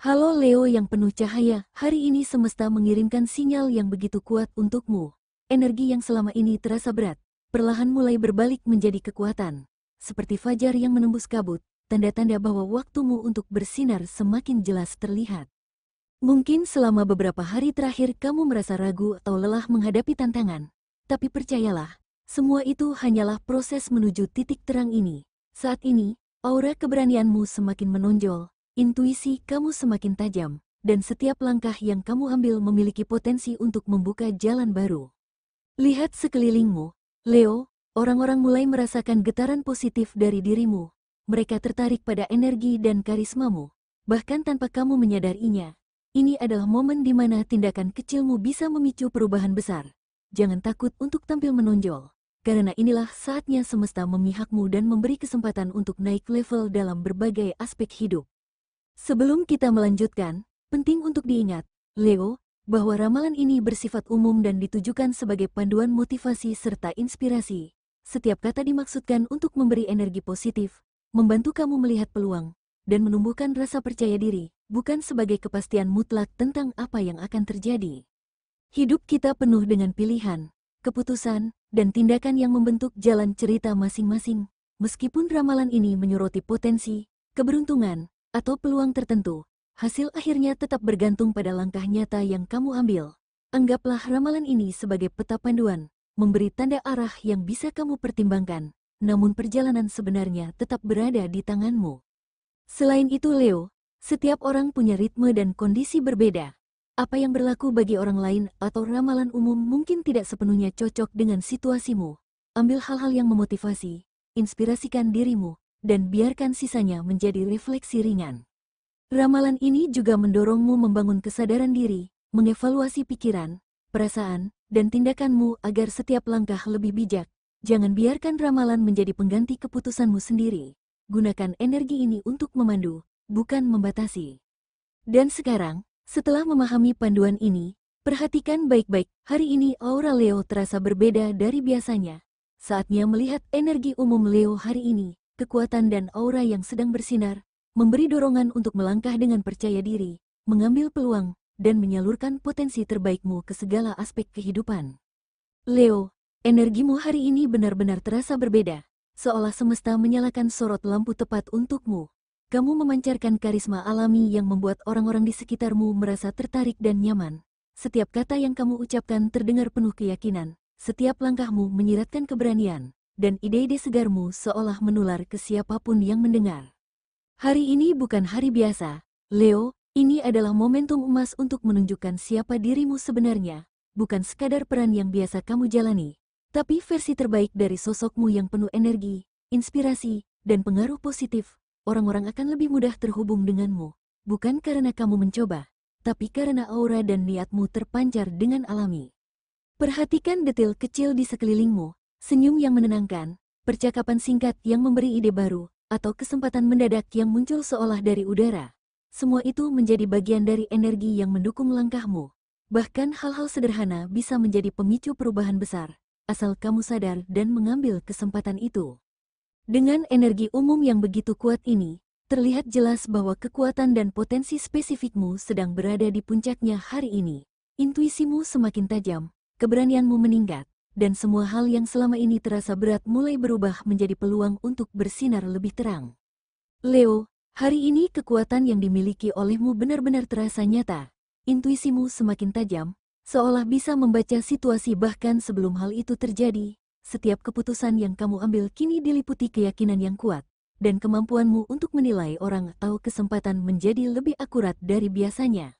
Halo Leo yang penuh cahaya, hari ini semesta mengirimkan sinyal yang begitu kuat untukmu. Energi yang selama ini terasa berat, perlahan mulai berbalik menjadi kekuatan. Seperti fajar yang menembus kabut, tanda-tanda bahwa waktumu untuk bersinar semakin jelas terlihat. Mungkin selama beberapa hari terakhir kamu merasa ragu atau lelah menghadapi tantangan. Tapi percayalah, semua itu hanyalah proses menuju titik terang ini. Saat ini, aura keberanianmu semakin menonjol. Intuisi kamu semakin tajam, dan setiap langkah yang kamu ambil memiliki potensi untuk membuka jalan baru. Lihat sekelilingmu, Leo, orang-orang mulai merasakan getaran positif dari dirimu. Mereka tertarik pada energi dan karismamu, bahkan tanpa kamu menyadarinya. Ini adalah momen di mana tindakan kecilmu bisa memicu perubahan besar. Jangan takut untuk tampil menonjol, karena inilah saatnya semesta memihakmu dan memberi kesempatan untuk naik level dalam berbagai aspek hidup. Sebelum kita melanjutkan, penting untuk diingat, Leo, bahwa ramalan ini bersifat umum dan ditujukan sebagai panduan motivasi serta inspirasi. Setiap kata dimaksudkan untuk memberi energi positif, membantu kamu melihat peluang, dan menumbuhkan rasa percaya diri, bukan sebagai kepastian mutlak tentang apa yang akan terjadi. Hidup kita penuh dengan pilihan, keputusan, dan tindakan yang membentuk jalan cerita masing-masing. Meskipun ramalan ini menyoroti potensi, keberuntungan, atau peluang tertentu, hasil akhirnya tetap bergantung pada langkah nyata yang kamu ambil. Anggaplah ramalan ini sebagai peta panduan, memberi tanda arah yang bisa kamu pertimbangkan, namun perjalanan sebenarnya tetap berada di tanganmu. Selain itu Leo, setiap orang punya ritme dan kondisi berbeda. Apa yang berlaku bagi orang lain atau ramalan umum mungkin tidak sepenuhnya cocok dengan situasimu. Ambil hal-hal yang memotivasi, inspirasikan dirimu, dan biarkan sisanya menjadi refleksi ringan. Ramalan ini juga mendorongmu membangun kesadaran diri, mengevaluasi pikiran, perasaan, dan tindakanmu agar setiap langkah lebih bijak. Jangan biarkan ramalan menjadi pengganti keputusanmu sendiri. Gunakan energi ini untuk memandu, bukan membatasi. Dan sekarang, setelah memahami panduan ini, perhatikan baik-baik, hari ini aura Leo terasa berbeda dari biasanya. Saatnya melihat energi umum Leo hari ini. Kekuatan dan aura yang sedang bersinar, memberi dorongan untuk melangkah dengan percaya diri, mengambil peluang, dan menyalurkan potensi terbaikmu ke segala aspek kehidupan. Leo, energimu hari ini benar-benar terasa berbeda, seolah semesta menyalakan sorot lampu tepat untukmu. Kamu memancarkan karisma alami yang membuat orang-orang di sekitarmu merasa tertarik dan nyaman. Setiap kata yang kamu ucapkan terdengar penuh keyakinan, setiap langkahmu menyiratkan keberanian, dan ide-ide segarmu seolah menular ke siapapun yang mendengar. Hari ini bukan hari biasa, Leo, ini adalah momentum emas untuk menunjukkan siapa dirimu sebenarnya, bukan sekadar peran yang biasa kamu jalani, tapi versi terbaik dari sosokmu yang penuh energi, inspirasi, dan pengaruh positif. Orang-orang akan lebih mudah terhubung denganmu, bukan karena kamu mencoba, tapi karena aura dan niatmu terpancar dengan alami. Perhatikan detail kecil di sekelilingmu. Senyum yang menenangkan, percakapan singkat yang memberi ide baru, atau kesempatan mendadak yang muncul seolah dari udara. Semua itu menjadi bagian dari energi yang mendukung langkahmu. Bahkan hal-hal sederhana bisa menjadi pemicu perubahan besar, asal kamu sadar dan mengambil kesempatan itu. Dengan energi umum yang begitu kuat ini, terlihat jelas bahwa kekuatan dan potensi spesifikmu sedang berada di puncaknya hari ini. Intuisimu semakin tajam, keberanianmu meningkat, dan semua hal yang selama ini terasa berat mulai berubah menjadi peluang untuk bersinar lebih terang. Leo, hari ini kekuatan yang dimiliki olehmu benar-benar terasa nyata. Intuisimu semakin tajam, seolah bisa membaca situasi bahkan sebelum hal itu terjadi. Setiap keputusan yang kamu ambil kini diliputi keyakinan yang kuat, dan kemampuanmu untuk menilai orang atau kesempatan menjadi lebih akurat dari biasanya.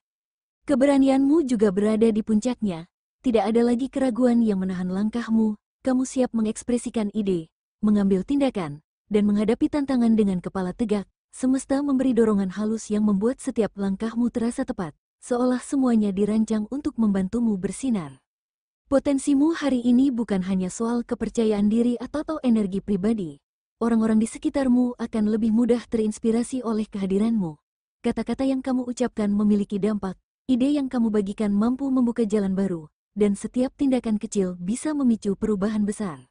Keberanianmu juga berada di puncaknya. Tidak ada lagi keraguan yang menahan langkahmu, kamu siap mengekspresikan ide, mengambil tindakan, dan menghadapi tantangan dengan kepala tegak. Semesta memberi dorongan halus yang membuat setiap langkahmu terasa tepat, seolah semuanya dirancang untuk membantumu bersinar. Potensimu hari ini bukan hanya soal kepercayaan diri atau energi pribadi. Orang-orang di sekitarmu akan lebih mudah terinspirasi oleh kehadiranmu. Kata-kata yang kamu ucapkan memiliki dampak, ide yang kamu bagikan mampu membuka jalan baru, dan setiap tindakan kecil bisa memicu perubahan besar.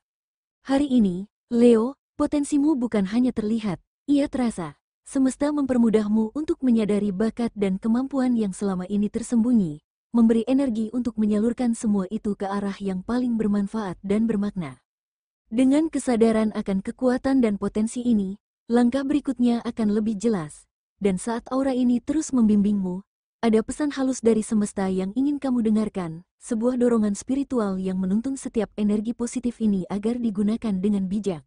Hari ini, Leo, potensimu bukan hanya terlihat, ia terasa. semesta mempermudahmu untuk menyadari bakat dan kemampuan yang selama ini tersembunyi, memberi energi untuk menyalurkan semua itu ke arah yang paling bermanfaat dan bermakna. Dengan kesadaran akan kekuatan dan potensi ini, langkah berikutnya akan lebih jelas, dan saat aura ini terus membimbingmu, ada pesan halus dari semesta yang ingin kamu dengarkan, sebuah dorongan spiritual yang menuntun setiap energi positif ini agar digunakan dengan bijak.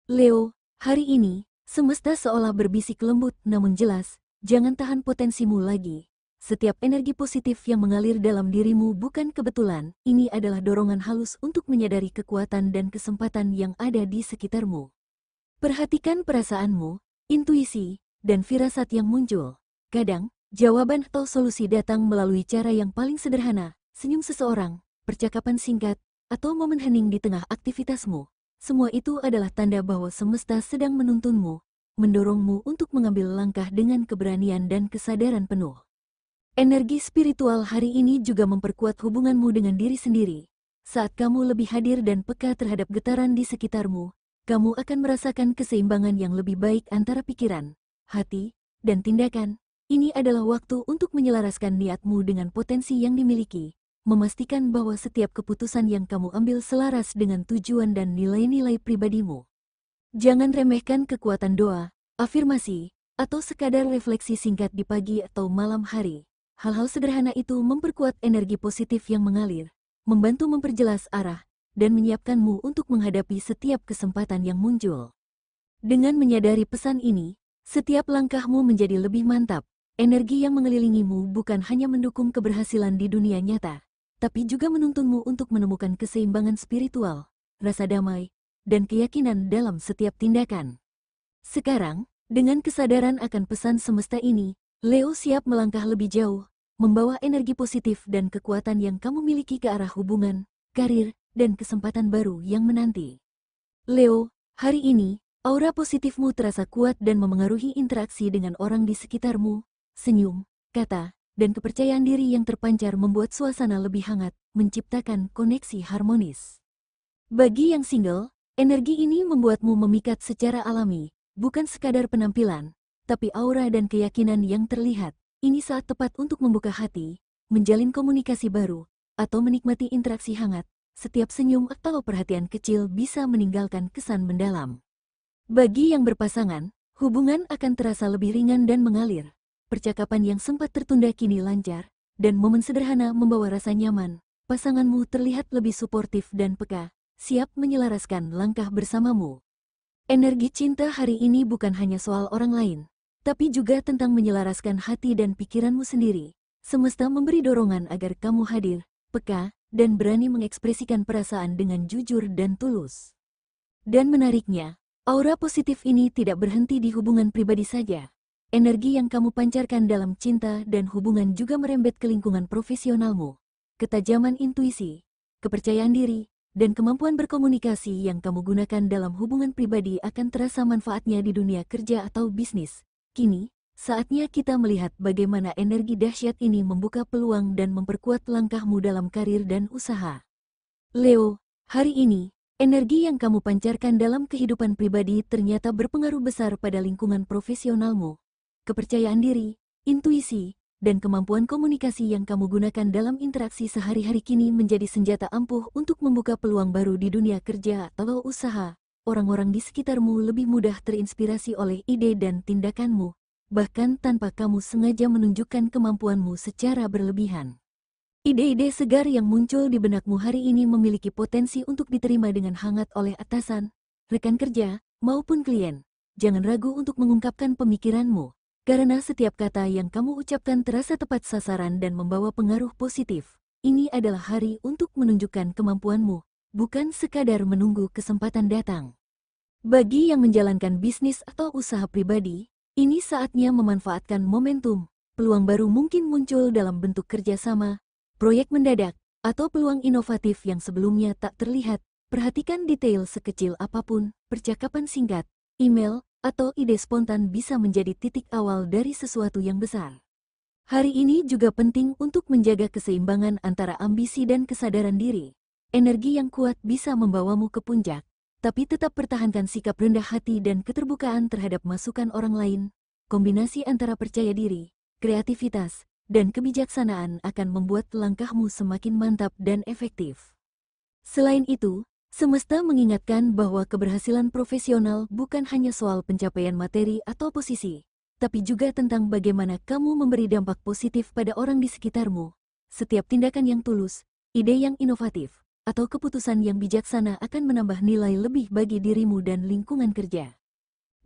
Leo, hari ini, semesta seolah berbisik lembut namun jelas, jangan tahan potensimu lagi. Setiap energi positif yang mengalir dalam dirimu bukan kebetulan, ini adalah dorongan halus untuk menyadari kekuatan dan kesempatan yang ada di sekitarmu. Perhatikan perasaanmu, intuisi, dan firasat yang muncul. Kadang, jawaban atau solusi datang melalui cara yang paling sederhana, senyum seseorang, percakapan singkat, atau momen hening di tengah aktivitasmu. Semua itu adalah tanda bahwa semesta sedang menuntunmu, mendorongmu untuk mengambil langkah dengan keberanian dan kesadaran penuh. Energi spiritual hari ini juga memperkuat hubunganmu dengan diri sendiri. Saat kamu lebih hadir dan peka terhadap getaran di sekitarmu, kamu akan merasakan keseimbangan yang lebih baik antara pikiran, hati, dan tindakan. Ini adalah waktu untuk menyelaraskan niatmu dengan potensi yang dimiliki, memastikan bahwa setiap keputusan yang kamu ambil selaras dengan tujuan dan nilai-nilai pribadimu. Jangan remehkan kekuatan doa, afirmasi, atau sekadar refleksi singkat di pagi atau malam hari. Hal-hal sederhana itu memperkuat energi positif yang mengalir, membantu memperjelas arah, dan menyiapkanmu untuk menghadapi setiap kesempatan yang muncul. Dengan menyadari pesan ini, setiap langkahmu menjadi lebih mantap. Energi yang mengelilingimu bukan hanya mendukung keberhasilan di dunia nyata, tapi juga menuntunmu untuk menemukan keseimbangan spiritual, rasa damai, dan keyakinan dalam setiap tindakan. Sekarang, dengan kesadaran akan pesan semesta ini, Leo siap melangkah lebih jauh, membawa energi positif dan kekuatan yang kamu miliki ke arah hubungan, karir, dan kesempatan baru yang menanti. Leo, hari ini, aura positifmu terasa kuat dan memengaruhi interaksi dengan orang di sekitarmu. Senyum, kata, dan kepercayaan diri yang terpancar membuat suasana lebih hangat, menciptakan koneksi harmonis. Bagi yang single, energi ini membuatmu memikat secara alami, bukan sekadar penampilan, tapi aura dan keyakinan yang terlihat. Ini saat tepat untuk membuka hati, menjalin komunikasi baru, atau menikmati interaksi hangat. Setiap senyum atau perhatian kecil bisa meninggalkan kesan mendalam. Bagi yang berpasangan, hubungan akan terasa lebih ringan dan mengalir. Percakapan yang sempat tertunda kini lancar, dan momen sederhana membawa rasa nyaman. Pasanganmu terlihat lebih suportif dan peka, siap menyelaraskan langkah bersamamu. Energi cinta hari ini bukan hanya soal orang lain, tapi juga tentang menyelaraskan hati dan pikiranmu sendiri. Semesta memberi dorongan agar kamu hadir, peka, dan berani mengekspresikan perasaan dengan jujur dan tulus. Dan menariknya, aura positif ini tidak berhenti di hubungan pribadi saja. Energi yang kamu pancarkan dalam cinta dan hubungan juga merembet ke lingkungan profesionalmu. Ketajaman intuisi, kepercayaan diri, dan kemampuan berkomunikasi yang kamu gunakan dalam hubungan pribadi akan terasa manfaatnya di dunia kerja atau bisnis. Kini, saatnya kita melihat bagaimana energi dahsyat ini membuka peluang dan memperkuat langkahmu dalam karir dan usaha. Leo, hari ini, energi yang kamu pancarkan dalam kehidupan pribadi ternyata berpengaruh besar pada lingkungan profesionalmu. Kepercayaan diri, intuisi, dan kemampuan komunikasi yang kamu gunakan dalam interaksi sehari-hari kini menjadi senjata ampuh untuk membuka peluang baru di dunia kerja atau usaha. Orang-orang di sekitarmu lebih mudah terinspirasi oleh ide dan tindakanmu, bahkan tanpa kamu sengaja menunjukkan kemampuanmu secara berlebihan. Ide-ide segar yang muncul di benakmu hari ini memiliki potensi untuk diterima dengan hangat oleh atasan, rekan kerja, maupun klien. Jangan ragu untuk mengungkapkan pemikiranmu, karena setiap kata yang kamu ucapkan terasa tepat sasaran dan membawa pengaruh positif. Ini adalah hari untuk menunjukkan kemampuanmu, bukan sekadar menunggu kesempatan datang. Bagi yang menjalankan bisnis atau usaha pribadi, ini saatnya memanfaatkan momentum. Peluang baru mungkin muncul dalam bentuk kerjasama, proyek mendadak, atau peluang inovatif yang sebelumnya tak terlihat. Perhatikan detail sekecil apapun, percakapan singkat, email, atau ide spontan bisa menjadi titik awal dari sesuatu yang besar. Hari ini juga penting untuk menjaga keseimbangan antara ambisi dan kesadaran diri. Energi yang kuat bisa membawamu ke puncak, tapi tetap pertahankan sikap rendah hati dan keterbukaan terhadap masukan orang lain. kombinasi antara percaya diri, kreativitas, dan kebijaksanaan akan membuat langkahmu semakin mantap dan efektif. Selain itu, semesta mengingatkan bahwa keberhasilan profesional bukan hanya soal pencapaian materi atau posisi, tapi juga tentang bagaimana kamu memberi dampak positif pada orang di sekitarmu. Setiap tindakan yang tulus, ide yang inovatif, atau keputusan yang bijaksana akan menambah nilai lebih bagi dirimu dan lingkungan kerja.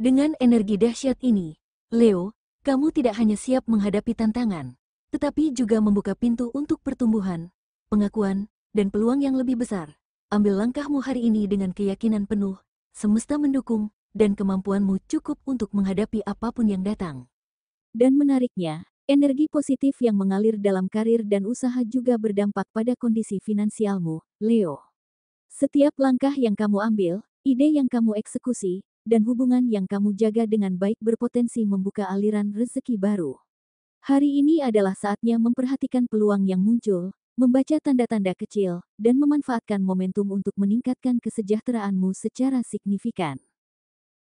Dengan energi dahsyat ini, Leo, kamu tidak hanya siap menghadapi tantangan, tetapi juga membuka pintu untuk pertumbuhan, pengakuan, dan peluang yang lebih besar. Ambil langkahmu hari ini dengan keyakinan penuh, semesta mendukung, dan kemampuanmu cukup untuk menghadapi apapun yang datang. Dan menariknya, energi positif yang mengalir dalam karir dan usaha juga berdampak pada kondisi finansialmu, Leo. Setiap langkah yang kamu ambil, ide yang kamu eksekusi, dan hubungan yang kamu jaga dengan baik berpotensi membuka aliran rezeki baru. Hari ini adalah saatnya memperhatikan peluang yang muncul, membaca tanda-tanda kecil, dan memanfaatkan momentum untuk meningkatkan kesejahteraanmu secara signifikan.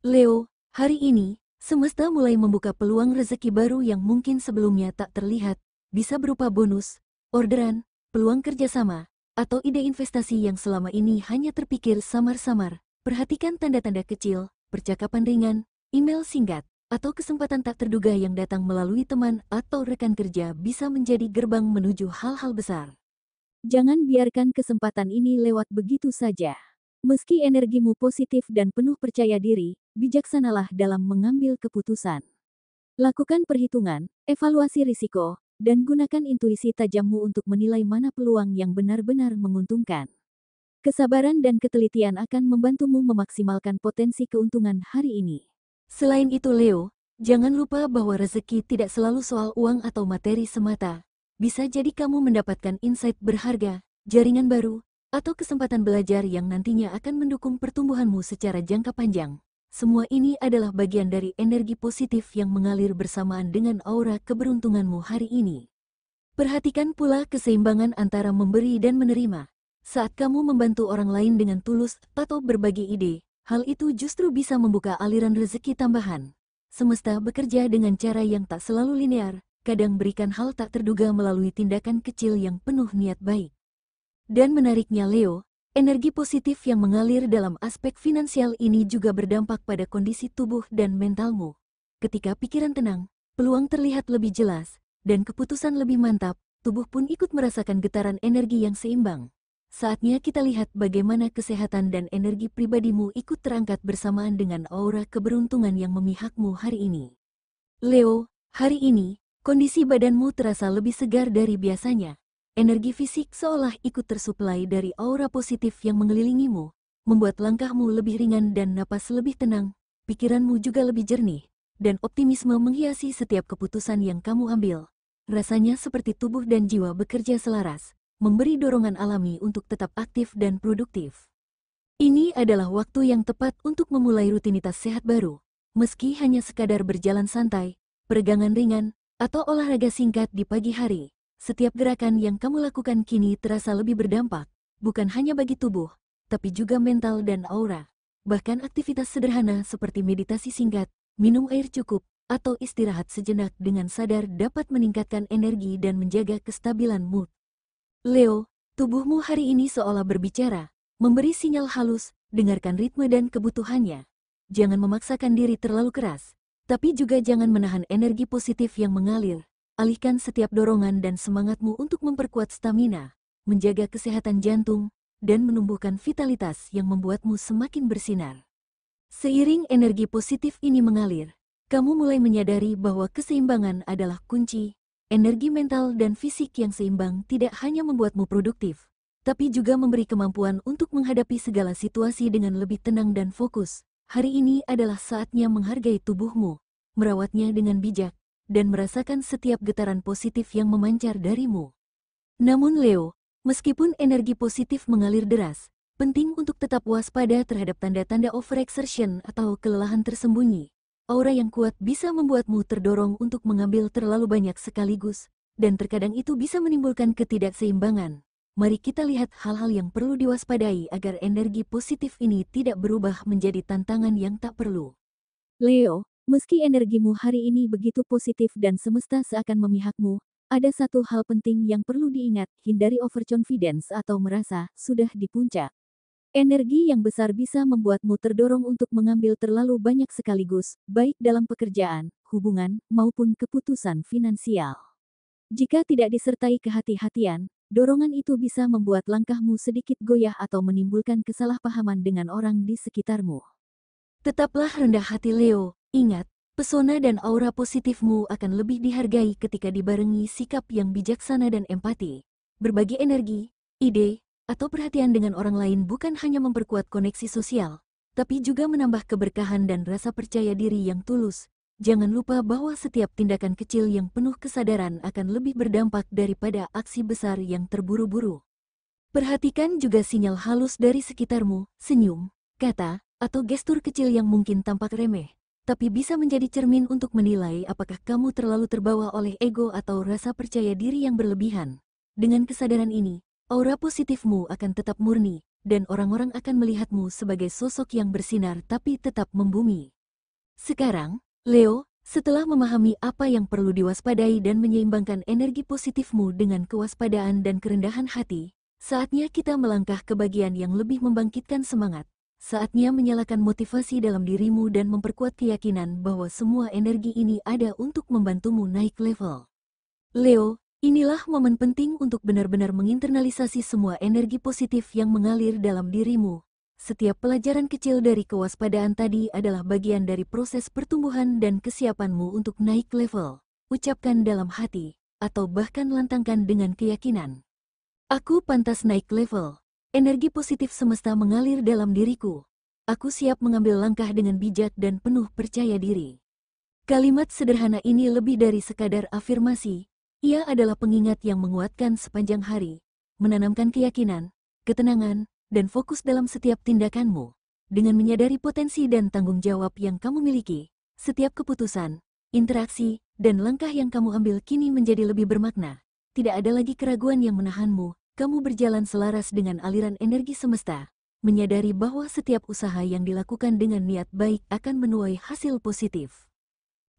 Leo, hari ini, semesta mulai membuka peluang rezeki baru yang mungkin sebelumnya tak terlihat, bisa berupa bonus, orderan, peluang kerjasama, atau ide investasi yang selama ini hanya terpikir samar-samar. Perhatikan tanda-tanda kecil, percakapan ringan, email singkat, atau kesempatan tak terduga yang datang melalui teman atau rekan kerja bisa menjadi gerbang menuju hal-hal besar. Jangan biarkan kesempatan ini lewat begitu saja. Meski energimu positif dan penuh percaya diri, bijaksanalah dalam mengambil keputusan. Lakukan perhitungan, evaluasi risiko, dan gunakan intuisi tajammu untuk menilai mana peluang yang benar-benar menguntungkan. Kesabaran dan ketelitian akan membantumu memaksimalkan potensi keuntungan hari ini. Selain itu Leo, jangan lupa bahwa rezeki tidak selalu soal uang atau materi semata. Bisa jadi kamu mendapatkan insight berharga, jaringan baru, atau kesempatan belajar yang nantinya akan mendukung pertumbuhanmu secara jangka panjang. Semua ini adalah bagian dari energi positif yang mengalir bersamaan dengan aura keberuntunganmu hari ini. Perhatikan pula keseimbangan antara memberi dan menerima. Saat kamu membantu orang lain dengan tulus atau berbagi ide, hal itu justru bisa membuka aliran rezeki tambahan. Semesta bekerja dengan cara yang tak selalu linear, kadang berikan hal tak terduga melalui tindakan kecil yang penuh niat baik. Dan menariknya Leo, energi positif yang mengalir dalam aspek finansial ini juga berdampak pada kondisi tubuh dan mentalmu. Ketika pikiran tenang, peluang terlihat lebih jelas, dan keputusan lebih mantap, tubuh pun ikut merasakan getaran energi yang seimbang. Saatnya kita lihat bagaimana kesehatan dan energi pribadimu ikut terangkat bersamaan dengan aura keberuntungan yang memihakmu hari ini. Leo, hari ini, kondisi badanmu terasa lebih segar dari biasanya. Energi fisik seolah ikut tersuplai dari aura positif yang mengelilingimu, membuat langkahmu lebih ringan dan napas lebih tenang, pikiranmu juga lebih jernih, dan optimisme menghiasi setiap keputusan yang kamu ambil. Rasanya seperti tubuh dan jiwa bekerja selaras, memberi dorongan alami untuk tetap aktif dan produktif. Ini adalah waktu yang tepat untuk memulai rutinitas sehat baru, meski hanya sekadar berjalan santai, peregangan ringan, atau olahraga singkat di pagi hari. Setiap gerakan yang kamu lakukan kini terasa lebih berdampak, bukan hanya bagi tubuh, tapi juga mental dan aura. Bahkan aktivitas sederhana seperti meditasi singkat, minum air cukup, atau istirahat sejenak dengan sadar dapat meningkatkan energi dan menjaga kestabilan mood. Leo, tubuhmu hari ini seolah berbicara, memberi sinyal halus, dengarkan ritme dan kebutuhannya. Jangan memaksakan diri terlalu keras, tapi juga jangan menahan energi positif yang mengalir. Alihkan setiap dorongan dan semangatmu untuk memperkuat stamina, menjaga kesehatan jantung, dan menumbuhkan vitalitas yang membuatmu semakin bersinar. Seiring energi positif ini mengalir, kamu mulai menyadari bahwa keseimbangan adalah kunci. Energi mental dan fisik yang seimbang tidak hanya membuatmu produktif, tapi juga memberi kemampuan untuk menghadapi segala situasi dengan lebih tenang dan fokus. Hari ini adalah saatnya menghargai tubuhmu, merawatnya dengan bijak, dan merasakan setiap getaran positif yang memancar darimu. Namun Leo, meskipun energi positif mengalir deras, penting untuk tetap waspada terhadap tanda-tanda overexertion atau kelelahan tersembunyi. Aura yang kuat bisa membuatmu terdorong untuk mengambil terlalu banyak sekaligus, dan terkadang itu bisa menimbulkan ketidakseimbangan. Mari kita lihat hal-hal yang perlu diwaspadai agar energi positif ini tidak berubah menjadi tantangan yang tak perlu. Leo, Meski energimu hari ini begitu positif dan semesta seakan memihakmu, ada satu hal penting yang perlu diingat, hindari overconfidence atau merasa sudah di puncak. Energi yang besar bisa membuatmu terdorong untuk mengambil terlalu banyak sekaligus, baik dalam pekerjaan, hubungan, maupun keputusan finansial. Jika tidak disertai kehati-hatian, dorongan itu bisa membuat langkahmu sedikit goyah atau menimbulkan kesalahpahaman dengan orang di sekitarmu. Tetaplah rendah hati Leo, ingat, pesona dan aura positifmu akan lebih dihargai ketika dibarengi sikap yang bijaksana dan empati. Berbagi energi, ide, atau perhatian dengan orang lain bukan hanya memperkuat koneksi sosial, tapi juga menambah keberkahan dan rasa percaya diri yang tulus. Jangan lupa bahwa setiap tindakan kecil yang penuh kesadaran akan lebih berdampak daripada aksi besar yang terburu-buru. Perhatikan juga sinyal halus dari sekitarmu, senyum, kata, atau gestur kecil yang mungkin tampak remeh, tapi bisa menjadi cermin untuk menilai apakah kamu terlalu terbawa oleh ego atau rasa percaya diri yang berlebihan. Dengan kesadaran ini, aura positifmu akan tetap murni, dan orang-orang akan melihatmu sebagai sosok yang bersinar tapi tetap membumi. Sekarang, Leo, setelah memahami apa yang perlu diwaspadai dan menyeimbangkan energi positifmu dengan kewaspadaan dan kerendahan hati, saatnya kita melangkah ke bagian yang lebih membangkitkan semangat. Saatnya menyalakan motivasi dalam dirimu dan memperkuat keyakinan bahwa semua energi ini ada untuk membantumu naik level. Leo, inilah momen penting untuk benar-benar menginternalisasi semua energi positif yang mengalir dalam dirimu. Setiap pelajaran kecil dari kewaspadaan tadi adalah bagian dari proses pertumbuhan dan kesiapanmu untuk naik level. Ucapkan dalam hati, atau bahkan lantangkan dengan keyakinan. Aku pantas naik level. Energi positif semesta mengalir dalam diriku. Aku siap mengambil langkah dengan bijak dan penuh percaya diri. Kalimat sederhana ini lebih dari sekadar afirmasi. Ia adalah pengingat yang menguatkan sepanjang hari, menanamkan keyakinan, ketenangan, dan fokus dalam setiap tindakanmu. Dengan menyadari potensi dan tanggung jawab yang kamu miliki, setiap keputusan, interaksi, dan langkah yang kamu ambil kini menjadi lebih bermakna. Tidak ada lagi keraguan yang menahanmu, kamu berjalan selaras dengan aliran energi semesta, menyadari bahwa setiap usaha yang dilakukan dengan niat baik akan menuai hasil positif.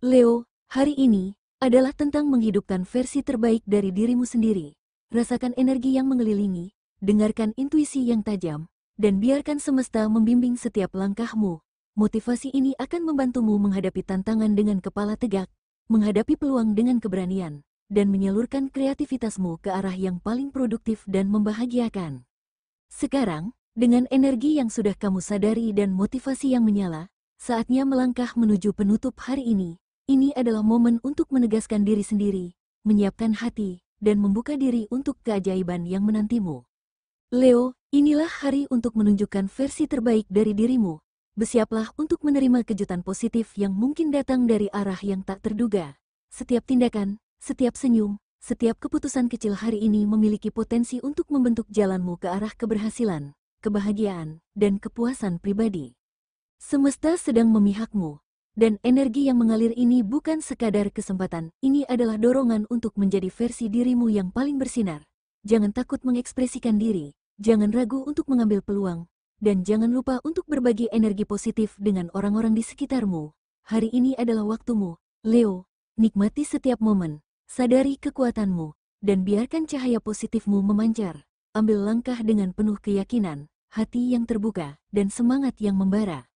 Leo, hari ini adalah tentang menghidupkan versi terbaik dari dirimu sendiri. Rasakan energi yang mengelilingi, dengarkan intuisi yang tajam, dan biarkan semesta membimbing setiap langkahmu. Motivasi ini akan membantumu menghadapi tantangan dengan kepala tegak, menghadapi peluang dengan keberanian, dan menyalurkan kreativitasmu ke arah yang paling produktif dan membahagiakan. Sekarang, dengan energi yang sudah kamu sadari dan motivasi yang menyala, saatnya melangkah menuju penutup hari ini. Ini adalah momen untuk menegaskan diri sendiri, menyiapkan hati, dan membuka diri untuk keajaiban yang menantimu. Leo, inilah hari untuk menunjukkan versi terbaik dari dirimu. Bersiaplah untuk menerima kejutan positif yang mungkin datang dari arah yang tak terduga. Setiap tindakan, setiap senyum, setiap keputusan kecil hari ini memiliki potensi untuk membentuk jalanmu ke arah keberhasilan, kebahagiaan, dan kepuasan pribadi. Semesta sedang memihakmu. Dan energi yang mengalir ini bukan sekadar kesempatan, ini adalah dorongan untuk menjadi versi dirimu yang paling bersinar. Jangan takut mengekspresikan diri, jangan ragu untuk mengambil peluang, dan jangan lupa untuk berbagi energi positif dengan orang-orang di sekitarmu. Hari ini adalah waktumu, Leo. Nikmati setiap momen, sadari kekuatanmu, dan biarkan cahaya positifmu memancar. Ambil langkah dengan penuh keyakinan, hati yang terbuka, dan semangat yang membara.